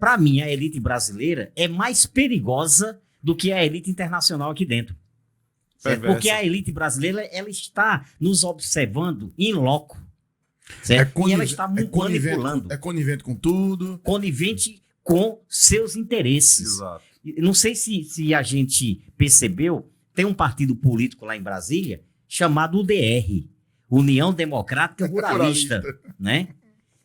para mim, a elite brasileira é mais perigosa do que a elite internacional aqui dentro. Certo? Porque a elite brasileira, ela está nos observando in loco. Certo? E ela está manipulando. É conivente com tudo. Conivente com seus interesses. Exato. Não sei se a gente percebeu, tem um partido político lá em Brasília chamado UDR, União Democrática Ruralista, né?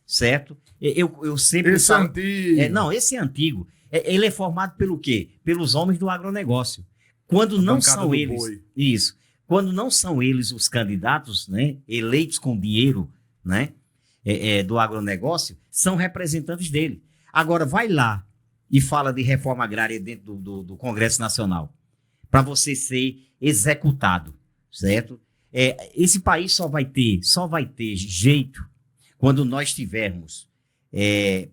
Certo? Eu sempre esse falo, é antigo. não, esse é antigo. Ele é formado pelo quê? Pelos homens do agronegócio. Quando não são eles, isso. Quando não são eles os candidatos, né, eleitos com dinheiro, né, do agronegócio, são representantes dele. Agora vai lá e fala de reforma agrária dentro do Congresso Nacional, para você ser executado, certo? Esse país só vai ter jeito quando nós tivermos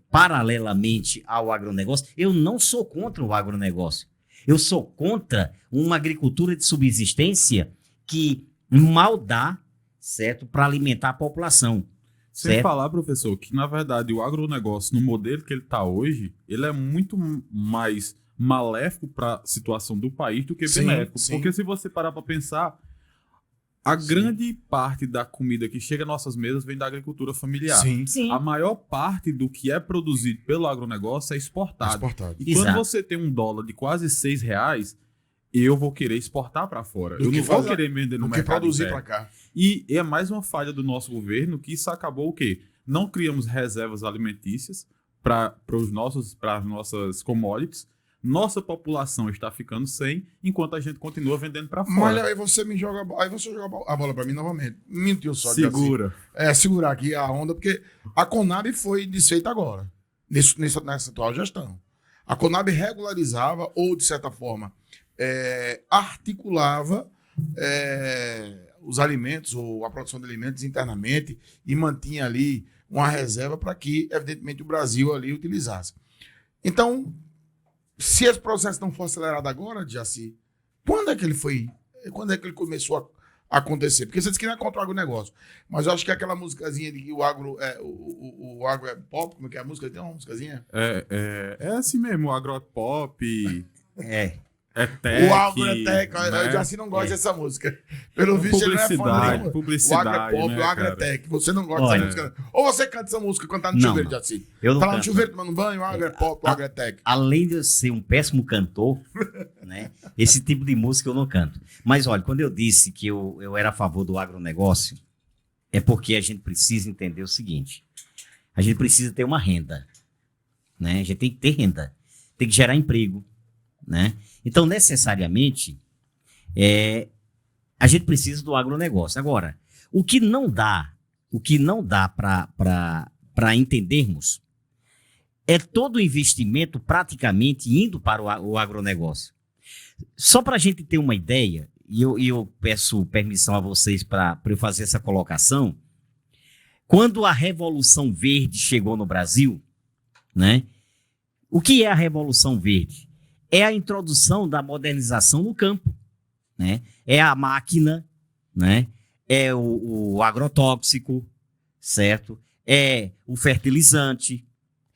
paralelamente ao agronegócio. Eu não sou contra o agronegócio. Eu sou contra uma agricultura de subsistência que mal dá, certo, para alimentar a população. Sem falar, professor, que na verdade o agronegócio, no modelo que ele está hoje, ele é muito mais maléfico para a situação do país do que benéfico. Sim. Porque se você parar para pensar, a grande parte da comida que chega às nossas mesas vem da agricultura familiar. Sim. A maior parte do que é produzido pelo agronegócio é exportado. E quando você tem um dólar de quase R$6, eu vou querer exportar para fora. Eu não vou querer vender no mercado produzir para cá. E é mais uma falha do nosso governo, que isso acabou o quê? Não criamos reservas alimentícias para as nossas commodities. Nossa população está ficando sem, enquanto a gente continua vendendo para fora. Mas aí você joga a bola para mim novamente. Mentiu só. Segura. Segurar aqui a onda, porque a Conab foi desfeita agora, nessa atual gestão. A Conab regularizava ou, de certa forma, articulava os alimentos ou a produção de alimentos internamente e mantinha ali uma reserva para que, evidentemente, o Brasil ali utilizasse. Então, se esse processo não for acelerado agora, Jaci, quando é que ele começou a acontecer? Porque você disse que não é contra o agronegócio, mas eu acho que aquela musicazinha de que o agro é pop, como é que é a música? Tem uma musicazinha? É assim mesmo, o agro é pop. É tech, o agro é tech, né? Eu já assim não gosto dessa música. Pelo visto, ele não é fã nenhuma. Publicidade, o agro é pop, né, o agro é tech. Você não gosta dessa música. Ou você canta essa música quando tá no chuveiro, Jaci. Eu não tá lá no chuveiro tomando banho, o agro é pop, o agro é tech. Além de eu ser um péssimo cantor, né, esse tipo de música eu não canto. Mas olha, quando eu disse que eu era a favor do agronegócio, é porque a gente precisa entender o seguinte. A gente precisa ter uma renda, né? A gente tem que ter renda. Tem que gerar emprego, né? Então, necessariamente, a gente precisa do agronegócio. Agora, o que não dá para entendermos é todo o investimento praticamente indo para o agronegócio. Só para a gente ter uma ideia, e eu peço permissão a vocês para eu fazer essa colocação, quando a Revolução Verde chegou no Brasil, né? O que é a Revolução Verde? É a introdução da modernização no campo, né? É a máquina, né? É o agrotóxico, certo? É o fertilizante.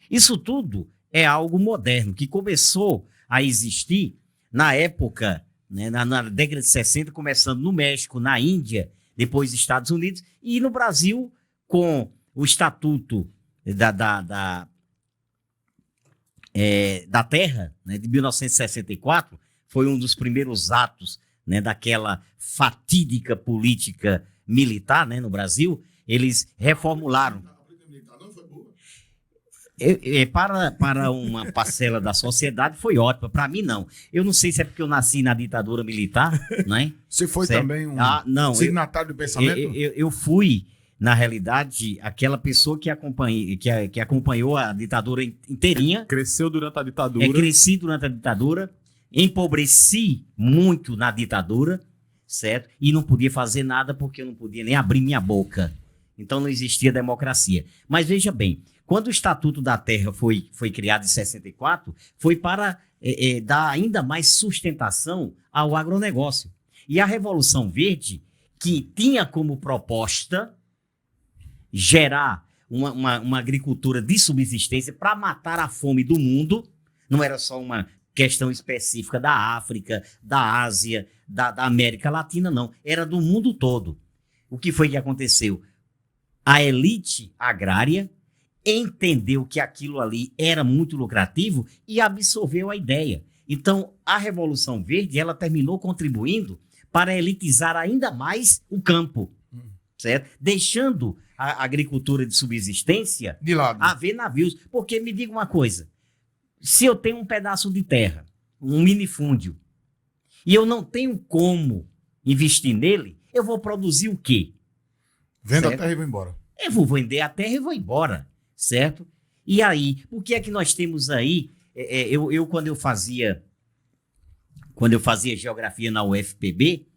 Isso tudo é algo moderno, que começou a existir na época, né? na década de 60, começando no México, na Índia, depois nos Estados Unidos, e no Brasil, com o Estatuto da Terra, né, de 1964, foi um dos primeiros atos, né, daquela fatídica política militar, né, no Brasil. Eles reformularam. Para uma parcela da sociedade foi ótima, para mim não. Eu não sei se é porque eu nasci na ditadura militar, né? Você foi certo? Também signatário do pensamento? Eu fui, na realidade, aquela pessoa que acompanhou a ditadura inteirinha. Cresceu durante a ditadura. Cresci durante a ditadura, empobreci muito na ditadura, certo? E não podia fazer nada porque eu não podia nem abrir minha boca. Então não existia democracia. Mas veja bem, quando o Estatuto da Terra foi criado em 64, foi para dar ainda mais sustentação ao agronegócio. E a Revolução Verde, que tinha como proposta gerar uma agricultura de subsistência para matar a fome do mundo. Não era só uma questão específica da África, da Ásia, da América Latina, não. Era do mundo todo. O que foi que aconteceu? A elite agrária entendeu que aquilo ali era muito lucrativo e absorveu a ideia. Então, a Revolução Verde, ela terminou contribuindo para elitizar ainda mais o campo, certo? Deixando a agricultura de subsistência de lado, a ver navios. Porque me diga uma coisa, se eu tenho um pedaço de terra, um minifúndio, e eu não tenho como investir nele, eu vou produzir o quê? Vendo a terra e vou embora. Eu vou vender a terra e vou embora, certo? E aí, o que é que nós temos aí? Quando eu fazia geografia na UFPB,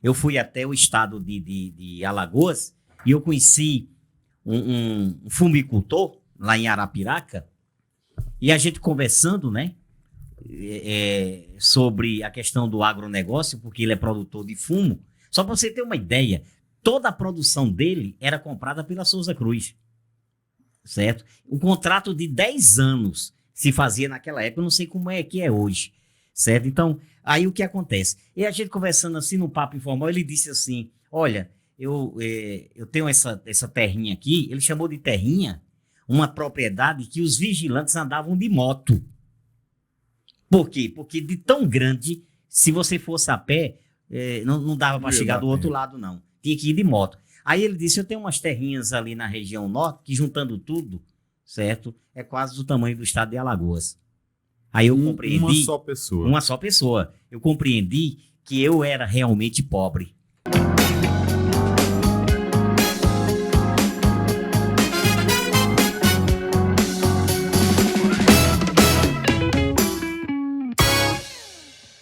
eu fui até o estado de Alagoas e eu conheci um fumicultor lá em Arapiraca e a gente conversando, né, sobre a questão do agronegócio, porque ele é produtor de fumo. Só para você ter uma ideia, toda a produção dele era comprada pela Souza Cruz, certo? Um contrato de 10 anos se fazia naquela época, eu não sei como é que é hoje, certo? Então, aí o que acontece? E a gente conversando assim no papo informal, ele disse assim, olha, eu tenho essa terrinha aqui, ele chamou de terrinha, uma propriedade que os vigilantes andavam de moto. Por quê? Porque de tão grande, se você fosse a pé, não dava para chegar do outro lado, não. Tinha que ir de moto. Aí ele disse, eu tenho umas terrinhas ali na região norte, que juntando tudo, certo? É quase do tamanho do estado de Alagoas. Aí eu compreendi... Uma só pessoa. Uma só pessoa. Eu compreendi que eu era realmente pobre.